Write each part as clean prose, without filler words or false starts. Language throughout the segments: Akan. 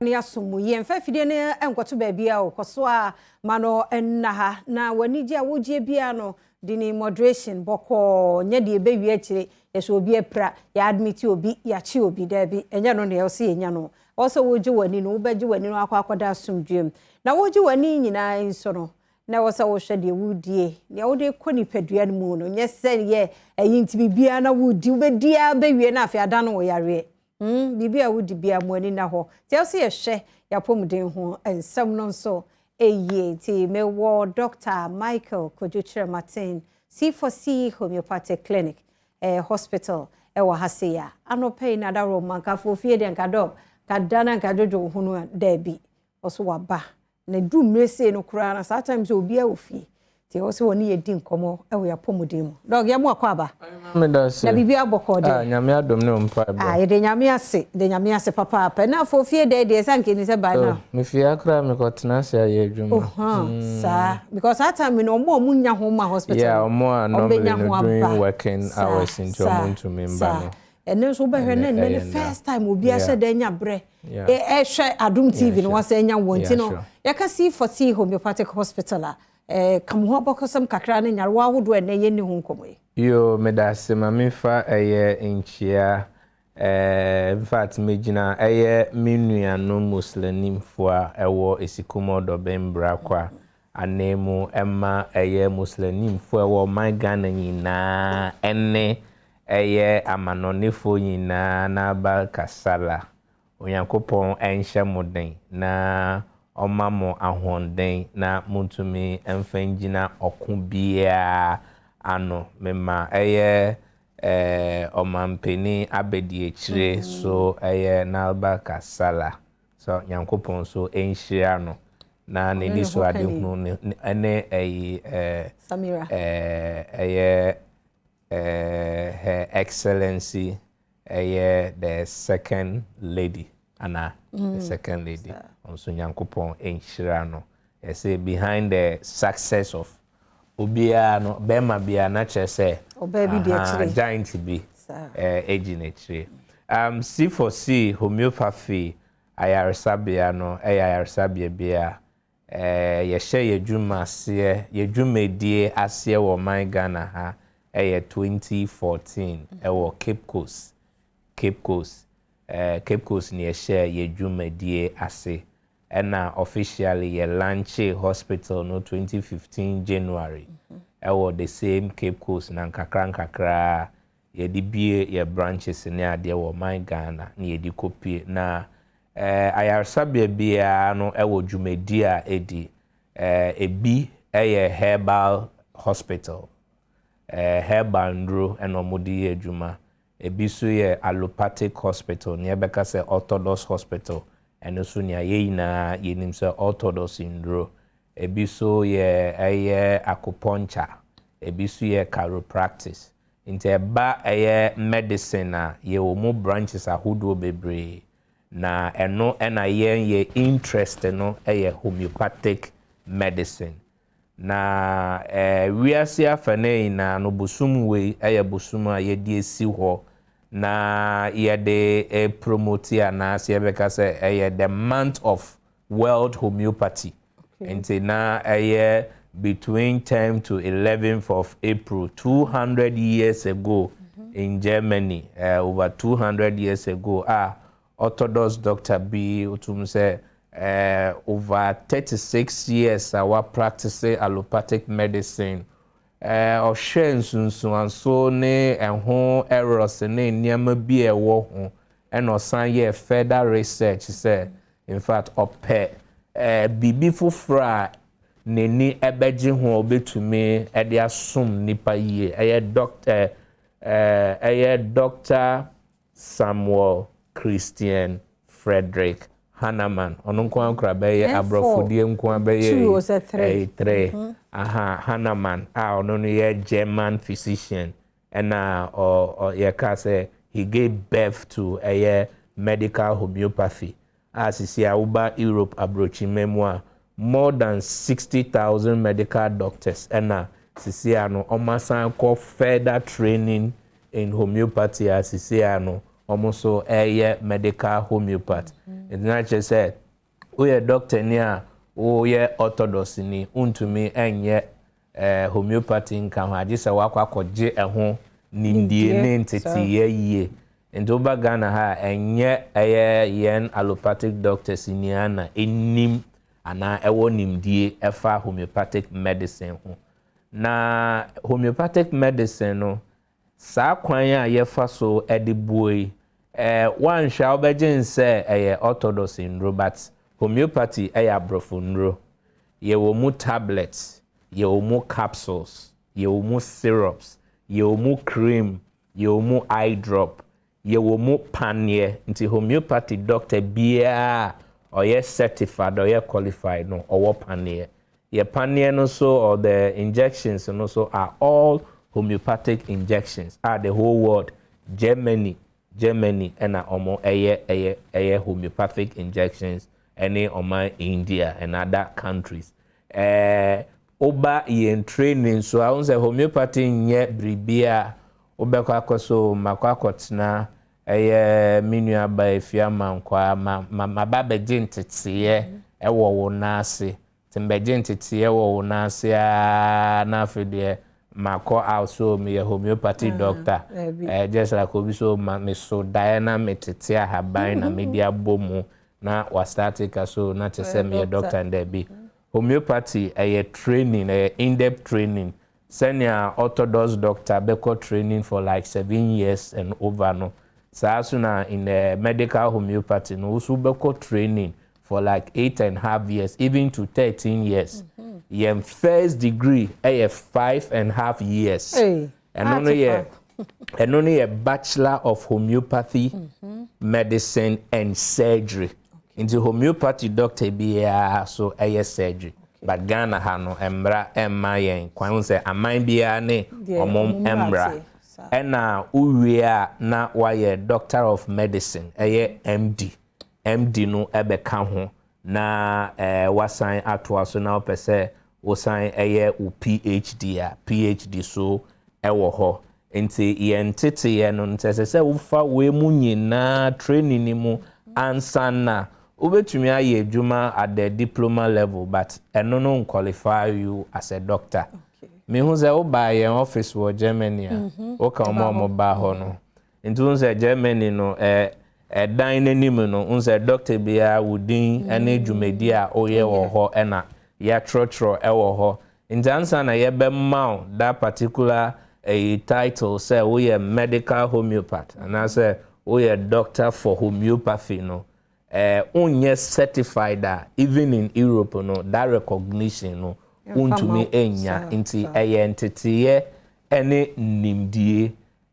ni asomu ye mfa fide ne enkoto ba bia o koso a mano enna ha na wani je awogie bia no dini moderation boko nya de bewie akire yeso obi epra ya admit obi ya chi obi da bi enya no ne yose enya no also woje wani no wobeje wani no akwakoda asomdwem na woje wani nyina nso no na wosa wo hwe de wudie ne wode koni padua no mu no nye se ye eyinti bibia na wudi wobedia bewie na afia da no wo yare bibia wudi bia mu ani na ho ti yose ye hwe ya pomden ho ensam no nso eye ti mewo Dr. Michael Kojuchere Martin C4C homeopathic clinic hospital ewa haseya anope na da romanka fofie de nkado kadana nkajojo hunu debi oso waba na du mrese no kura na sometimes obi a ofie ti oso woni yedi nkomo ewo ya pomuden mu dog ya mu akwaba na bibi aboko de nyame adom ne ompa ye de nyame ase papa pa na fofie de sanke ni se ba na me fie akra me kotena se aye adwuma sa because that time no mo munya ho ma hospital yeah omo normally doing working hours into month member no ene so be hwe na the first time obi a hye da nya bre hwe Adom TV no wasa nya wonti no yaka C4C homeopathic hospital a kam ho bokosam kakra na nyarwa hodo ene ye ni ho nkomoy yo medase mamifa eye enchia in fact megina eye menua no muslimfo a ewo esikumodo bembra kwa anemu emma eye muslimfo ewo my Ghana nyina enne eye amanonefo nyina na ba kasala onyankopon enhye moden na omamo ahonden na muntumi emfangina okubia ano mema eye omampeni abedi echire so eye nalba kasala so nyankopon so enhye no na nedi so ade hunu ene Samira eye Her Excellency the second lady Anna the second lady also nyankopon enhira no say behind the success of obia no bema bia na chese obabi de chire giant be ejinechire C4C homeopathy ayaresabia no ayaresabia bia ye hye yedwuma ase yedwumedie ase wo man Ghana ha 2014 ewo Cape Coast ni share ye dwumadie ase ena officially ye launch hospital no 2015 January ewo the same Cape Coast na nkakra ye di bie ye branches ni ade wo man Ghana ni ye di kopie na ayarsabia bia no ewo dwumadie a edi ebi eye herbal hospital herbal ndro enomodi adwuma ebiso ye allopathic hospital ne beka se orthodox hospital eno so nia ye ina yenim se orthodox ndro ebiso ye acupuncture ebiso ye chiropractic inte ba medicine a ye omo branches ahodo bebre na eno ena ye interest no homeopathic medicine na wiase afane na no bosum we bosum a ye die si ho na ye de promote na se beka se the month of world homeopathy ente na between 10 to 11th of April 200 years ago in Germany over 200 years ago orthodox doctor B utum say over 36 years our practicing allopathic medicine or sunsun anso ne ho errors ne niam bi ewo ho and osan ye further research say in fact bibi fofra neni ebeji ho obetumi e de asom nipa yie Dr. Samuel Christian Frederick Hanaman onunkwa nkra beye abrofodie nkwa beye 3 Hanaman ono no ye German physician and ye ka say he gave birth to a medical homeopathy as is ya uba Europe abrochi memoir more than 60,000 medical doctors and sisiano omasan ko further training in homeopathy as sisiano almost a medical homeopath na che say we doctor ni a wo ye orthodox ni untumi enye homeopathy nka ho age se wakwa akogye eho nimdie ne ntete ye ento ba Ghana ha enye yen allopathic doctors ni ana enim ana ewo nimdie efa homeopathic medicine ho na homeopathic medicine no sa kwan a yefa so edibuoi one shall begin say orthodox nro but homeopathy abrofo nro ye wo mu tablets ye wo mu capsules ye wo mu syrups ye wo mu cream ye wo mu eye drop ye wo mu panie nti homeopathy doctor bia or ye certified or ye qualified no or panie ye panie no so or the injections no so are all homeopathic injections are the whole world Germany and omo eye homeopathic injections any oman India and other countries oba yen training so I say homeopathy nye bribia obekwa akoso makwakotna minua ba efiama nkwa mababa gentete ewo wo nase timbeje ntete ewo wo nase na afede mako also me homeopathy doctor just like obi so me so diana metete ahaban na media bomu na wa static so na tese me doctor and there be homeopathy training in-depth training senior orthodox doctor beko training for like 7 years and over no so na in medical homeopathy no so beko training for like 8.5 years even to 13 years your first degree 5.5 years and only a bachelor of homeopathy medicine and surgery into homeopathy doctor be so surgery but Ghana ha no embra emma yen kwan say aman bia ne omom embra ena uwia na waye doctor of medicine MD no ebeka ho na wasan atwa so na opese wosan PhD so ewo ho enti yen tete ye no ntese se ufa we mu nyina training ni mu ansana ubetumi aye adwuma at the diploma level but eno no qualify you as a doctor me hu se wo ba ye office wo Germany o ka mo ba ho no enti hu se Germany no dan nanim no hu se doctor bia wudin ene dwumadi a oye wo ho ena ya trotro ewo ho enti ansana ye be ma that particular title say we a medical homeopath and I say we a doctor for homeopathy no unye certified even in Europe no that recognition no untumi enya nti entity ene nimdie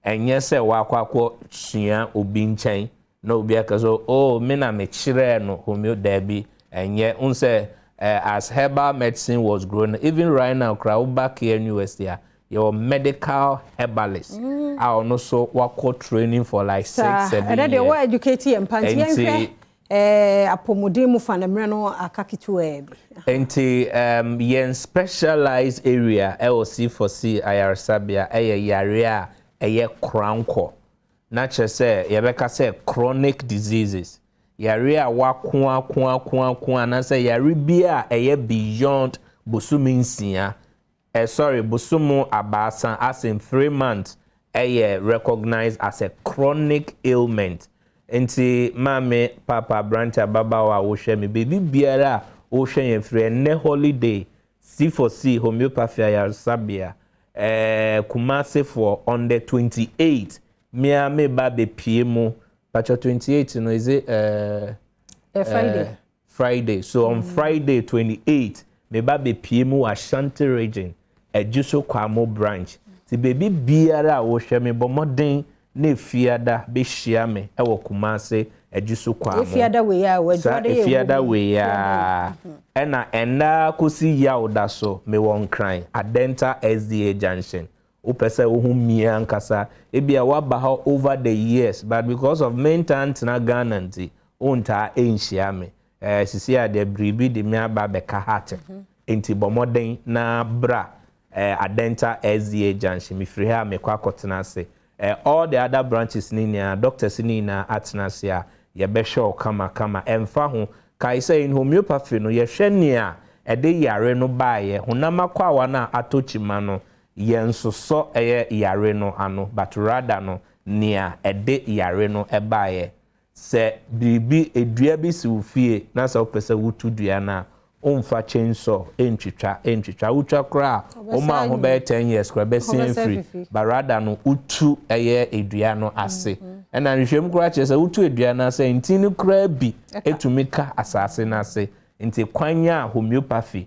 enye se wakwakwo sua obi nchen na obi akaso oh me na me chire no homeopathy enye unse as herbal medicine was grown even right now back here in university your medical herbalist I also work training for like 6-7 years and they were educated and panty apomodin mu fanemre no akakitu ebi enti yen specialized area C4C ayarsabia yare a cranko na chese yebeka say chronic diseases yare a wakwa na say yare bia beyond bosuminsia bosumu abasa as in 3 months recognized as a chronic ailment enti mame papa brancha baba wa wo hwe me baby biara wo hwe yen free ne holiday C4C homeopathy ayarsabia Kumasi for on the 28th me ba be piemu pacho 28 no is it Friday so on Friday 28th me ba be piemu Ashanti region Ejuso Kwamo branch ti baby biara wo hwe me bomodin na fiada be hia me wo Kumasi Ejuso Kwamo fiada we ya fiada we ya ena kosi ya oda so me won kran Adenta SDA junction upese wo hu mia nkasa ebia wa ba ha over the years but because of maintenance na Ghana nti onta enhia me sisi ade bribi de me aba be ka hate enti bomoden na bra Adenta SDA junction me free ha me kwa kotena se all the other branches ni na doctors ni na atena se a ye be hwe kama emfa ho kai say in homeopathy no ye hwe nia ede yare no baaye honam akwa na atochima no ye nsoso eye yare no ano but rather no nia ede yare no ebaaye se bibi edua bi si ufie na se opese wutu dua na omfa chainsaw entwitwa utwa kra oma ho be 10 years kra be sin free but rather no utu eye edua no ase na nhwem kra che se utu edua na ase ntini kra bi etumika asase na ase nti kwanya homeopathy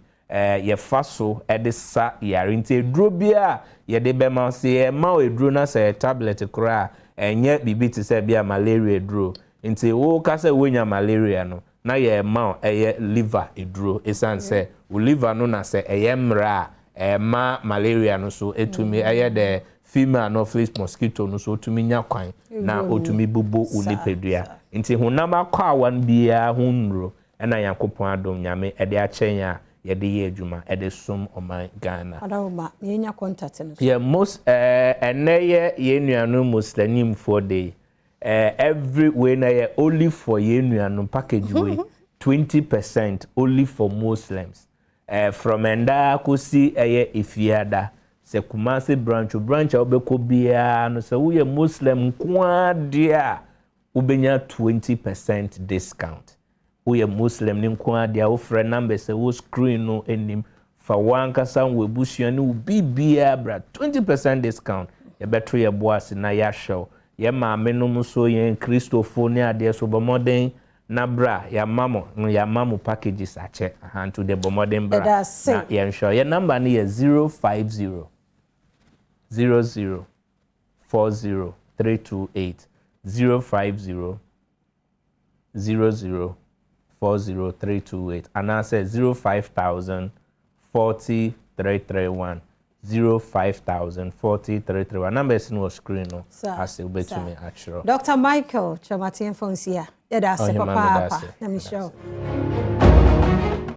ye faso edisa yare nti eduro bia ye de be ma se e ma eduro na se tablet kra enye bibi ti se bia malaria eduro nti wo ka se wonya malaria no na ye ma eye liver eduro esanse wo liver no na se eye mra ma malaria no so etumi eye the female anopheles mosquito no so otumi nya kwan na otumi bubo unipedua nti honam akwa awan bia hunro na yakopon adom nyame ede achenya ye de ye adwuma ede som oman Ghana adawma ye nya contact no yeah most eneye ye nuanu muslim for day every way na ye only for ye nuanu package way 20% only for Muslims from enda kosi eye ifiada se Kumasi branch obeko bia no se wo ye Muslim kwa dia ubenya 20% discount wo ye Muslim ni kwa dia wo frɛ number se wo screen no enim fa wankasa wo busua ni bibia bra 20% discount ye beto ye boase na ya show ye maame no so ye Christopher ni ade so bomoden na bra ya mamo packages ache to the bomodem bra na ye ensure your number ni 050 00 40 328 050 00 40 328 and I say 05000 40 331 05000 40 331 number is no screen no as you bet to me actually Dr. Michael Chamatien Fonsia. Yeah, that's papa. Let me show.